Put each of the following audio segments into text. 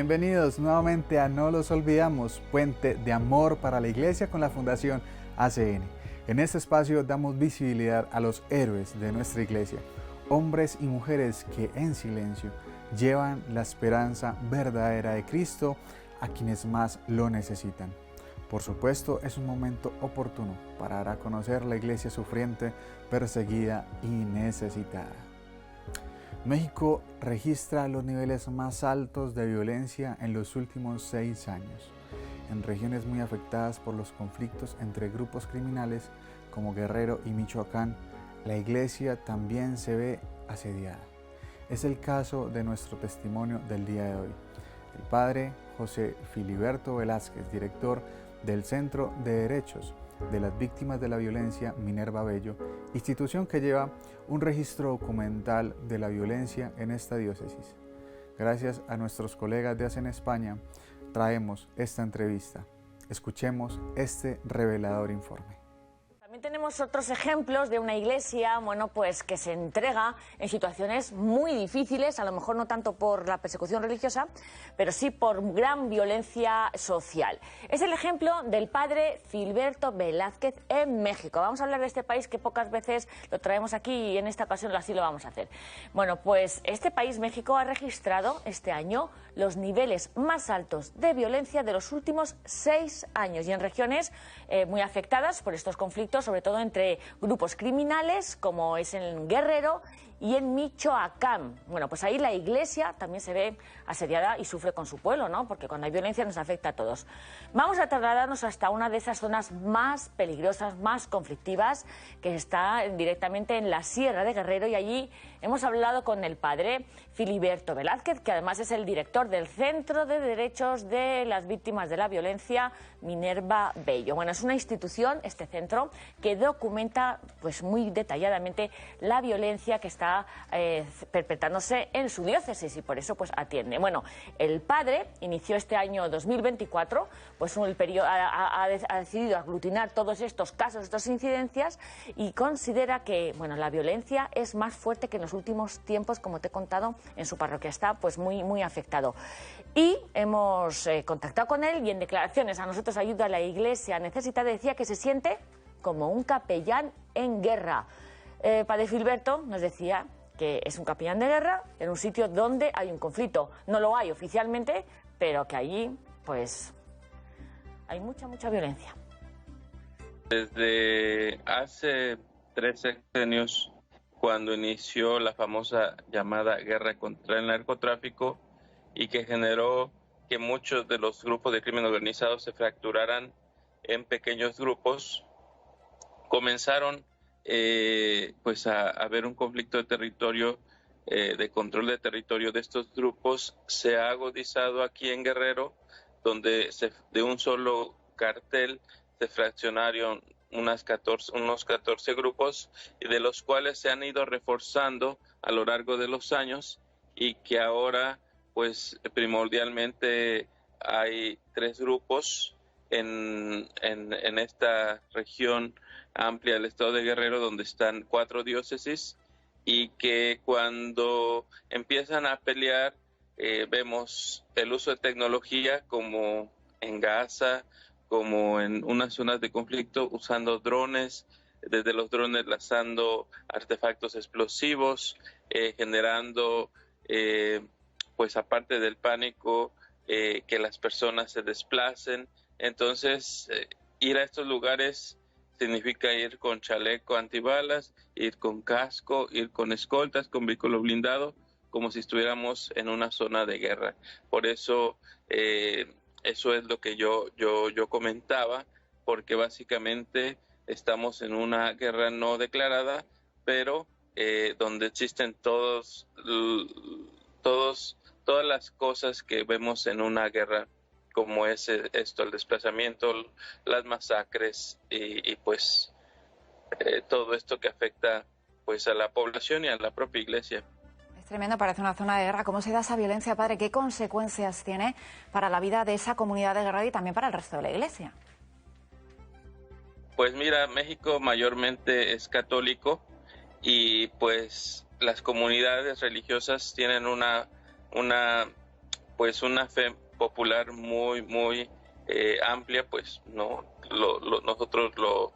Bienvenidos nuevamente a No los olvidamos, puente de amor para la Iglesia con la Fundación ACN. En este espacio damos visibilidad a los héroes de nuestra Iglesia, hombres y mujeres que en silencio llevan la esperanza verdadera de Cristo a quienes más lo necesitan. Por supuesto, es un momento oportuno para dar a conocer la Iglesia sufriente, perseguida y necesitada. México registra los niveles más altos de violencia en los últimos 6 años, en regiones muy afectadas por los conflictos entre grupos criminales como Guerrero y Michoacán. La Iglesia también se ve asediada. Es el caso de nuestro testimonio del día de hoy. El padre José Filiberto Velázquez, director del Centro de Derechos de las Víctimas de la Violencia Minerva Bello, institución que lleva un registro documental de la violencia en esta diócesis. Gracias a nuestros colegas de ACN España, traemos esta entrevista. Escuchemos este revelador informe. También tenemos otros ejemplos de una iglesia, pues que se entrega en situaciones muy difíciles, a lo mejor no tanto por la persecución religiosa, pero sí por gran violencia social. Es el ejemplo del padre Filiberto Velázquez en México. Vamos a hablar de este país que pocas veces lo traemos aquí y en esta ocasión así lo vamos a hacer. Pues este país, México, ha registrado este año los niveles más altos de violencia de los últimos 6 años y en regiones muy afectadas por estos conflictos, sobre todo entre grupos criminales, como es en Guerrero y en Michoacán. Pues ahí la Iglesia también se ve asediada y sufre con su pueblo, ¿no? Porque cuando hay violencia nos afecta a todos. Vamos a trasladarnos hasta una de esas zonas más peligrosas, más conflictivas, que está directamente en la Sierra de Guerrero, y allí hemos hablado con el padre Filiberto Velázquez, que además es el director del Centro de Derechos de las Víctimas de la Violencia Minerva Bello. Es una institución, este centro, que documenta muy detalladamente la violencia que está perpetrándose en su diócesis y por eso atiende. El padre inició este año 2024, ha decidido aglutinar todos estos casos, estas incidencias, y considera que la violencia es más fuerte que en los últimos tiempos, como te he contado, en su parroquia. Está muy afectado. Y hemos contactado con él y en declaraciones a nosotros Ayuda a la Iglesia Necesitada decía que se siente como un capellán en guerra. Padre Filiberto nos decía que es un capellán de guerra en un sitio donde hay un conflicto. No lo hay oficialmente, pero que allí hay mucha violencia. Desde hace 3 sexenios, cuando inició la famosa llamada guerra contra el narcotráfico y que generó que muchos de los grupos de crimen organizado se fracturaran en pequeños grupos, comenzaron a haber un conflicto de territorio, de control de territorio de estos grupos. Se ha agudizado aquí en Guerrero, donde de un solo cartel se fraccionaron unos 14 grupos, y de los cuales se han ido reforzando a lo largo de los años, y que ahora primordialmente hay 3 grupos en esta región amplia del estado de Guerrero, donde están 4 diócesis, y que cuando empiezan a pelear vemos el uso de tecnología, como en Gaza, como en unas zonas de conflicto, usando drones, desde los drones lanzando artefactos explosivos, generando aparte del pánico, que las personas se desplacen. Entonces ir a estos lugares significa ir con chaleco antibalas, ir con casco, ir con escoltas, con vehículo blindado, como si estuviéramos en una zona de guerra. Por eso eso es lo que yo comentaba, porque básicamente estamos en una guerra no declarada, pero donde existen todas las cosas que vemos en una guerra, como es el desplazamiento, las masacres y todo esto que afecta a la población y a la propia iglesia. Es tremendo, parece una zona de guerra. ¿Cómo se da esa violencia, padre? ¿Qué consecuencias tiene para la vida de esa comunidad de Guerrero y también para el resto de la iglesia? Pues mira, México mayormente es católico, y las comunidades religiosas tienen una pues una fe popular muy amplia, pues no nosotros lo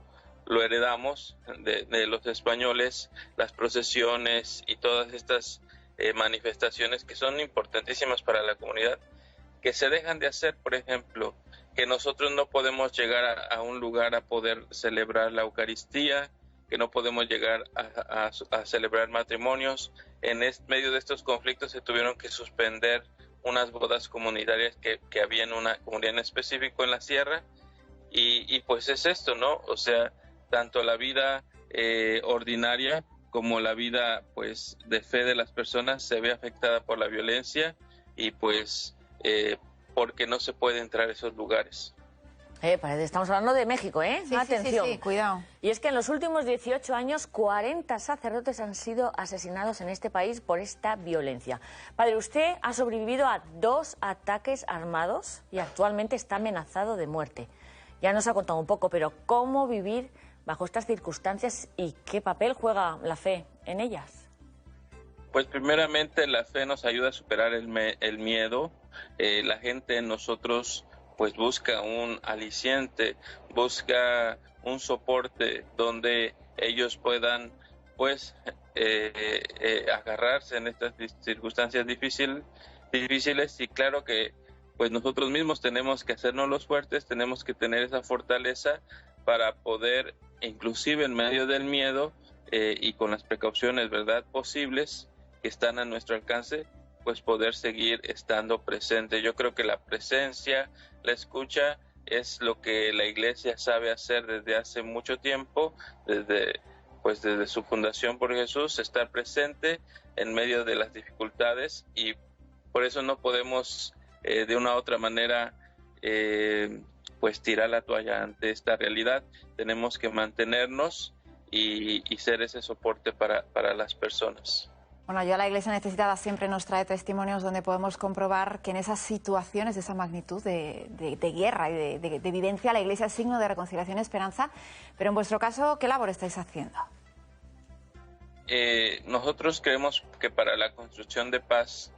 heredamos de los españoles, las procesiones y todas estas manifestaciones que son importantísimas para la comunidad, que se dejan de hacer. Por ejemplo, que nosotros no podemos llegar a un lugar a poder celebrar la Eucaristía, que no podemos llegar a celebrar matrimonios. En medio de estos conflictos se tuvieron que suspender unas bodas comunitarias que había en una comunidad en específico en la sierra, y pues es esto, ¿no? O sea, tanto la vida ordinaria como la vida pues de fe de las personas se ve afectada por la violencia, y pues porque no se puede entrar a esos lugares. Estamos hablando de México, ¿eh? Sí, Atención. sí, cuidado. Y es que en los últimos 18 años 40 sacerdotes han sido asesinados en este país por esta violencia. Padre, usted ha sobrevivido a 2 ataques armados y actualmente está amenazado de muerte. Ya nos ha contado un poco, pero ¿cómo vivir bajo estas circunstancias y qué papel juega la fe en ellas? Pues primeramente la fe nos ayuda a superar el miedo. La gente en nosotros pues busca un aliciente, busca un soporte donde ellos puedan pues agarrarse en estas circunstancias difíciles, y claro que pues nosotros mismos tenemos que hacernos los fuertes, tenemos que tener esa fortaleza para poder, inclusive en medio del miedo y con las precauciones, ¿verdad?, posibles que están a nuestro alcance, pues poder seguir estando presente. Yo creo que la presencia, la escucha, es lo que la Iglesia sabe hacer desde hace mucho tiempo, desde su fundación por Jesús, estar presente en medio de las dificultades, y por eso no podemos de una u otra manera pues tirar la toalla ante esta realidad. Tenemos que mantenernos y ser ese soporte para las personas. Bueno, yo a la Iglesia Necesitada siempre nos trae testimonios donde podemos comprobar que en esas situaciones de esa magnitud de guerra y de vivencia, la Iglesia es signo de reconciliación y esperanza. Pero en vuestro caso, ¿qué labor estáis haciendo? Nosotros creemos que para la construcción de paz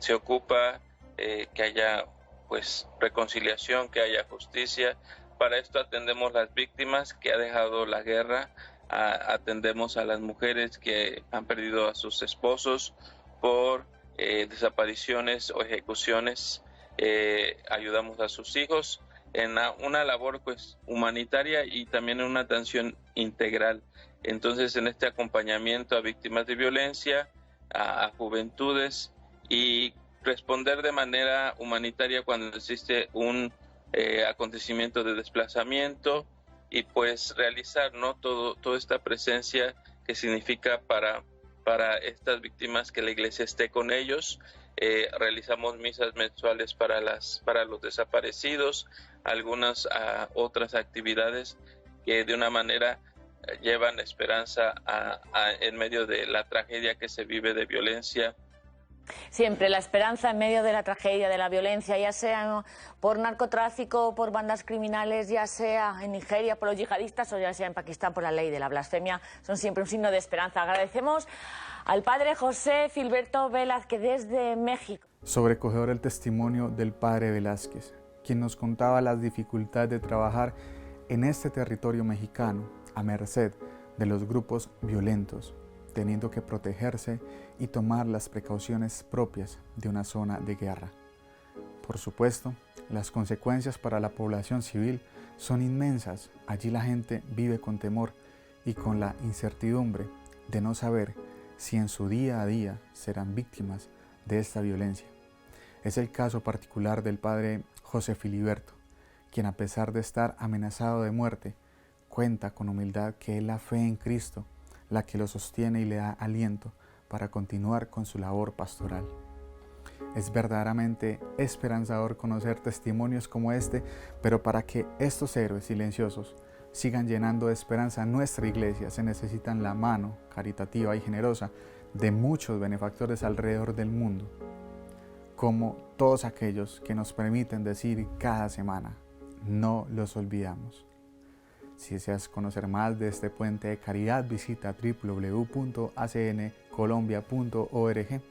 se ocupa que haya pues reconciliación, que haya justicia. Para esto atendemos las víctimas que ha dejado la guerra, atendemos a las mujeres que han perdido a sus esposos por desapariciones o ejecuciones, ayudamos a sus hijos en una labor pues humanitaria y también en una atención integral. Entonces, en este acompañamiento a víctimas de violencia, a juventudes, y responder de manera humanitaria cuando existe un acontecimiento de desplazamiento, y pues realizar, ¿no?, toda esta presencia que significa para estas víctimas que la Iglesia esté con ellos. Realizamos misas mensuales para los desaparecidos, algunas otras actividades que de una manera llevan esperanza en medio de la tragedia que se vive de violencia. Siempre la esperanza en medio de la tragedia, de la violencia, ya sea por narcotráfico, por bandas criminales, ya sea en Nigeria por los yihadistas o ya sea en Pakistán por la ley de la blasfemia, son siempre un signo de esperanza. Agradecemos al padre José Filberto Velázquez desde México. Sobrecogedor el testimonio del padre Velázquez, quien nos contaba las dificultades de trabajar en este territorio mexicano a merced de los grupos violentos, teniendo que protegerse y tomar las precauciones propias de una zona de guerra. Por supuesto, las consecuencias para la población civil son inmensas. Allí la gente vive con temor y con la incertidumbre de no saber si en su día a día serán víctimas de esta violencia. Es el caso particular del padre José Filiberto, quien a pesar de estar amenazado de muerte, cuenta con humildad que es la fe en Cristo la que lo sostiene y le da aliento para continuar con su labor pastoral. Es verdaderamente esperanzador conocer testimonios como este, pero para que estos héroes silenciosos sigan llenando de esperanza nuestra iglesia, se necesitan la mano caritativa y generosa de muchos benefactores alrededor del mundo, como todos aquellos que nos permiten decir cada semana, no los olvidamos. Si deseas conocer más de este puente de caridad, visita www.acncolombia.org,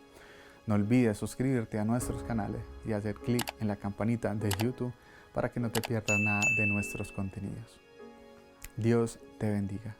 No olvides suscribirte a nuestros canales y hacer clic en la campanita de YouTube para que no te pierdas nada de nuestros contenidos. Dios te bendiga.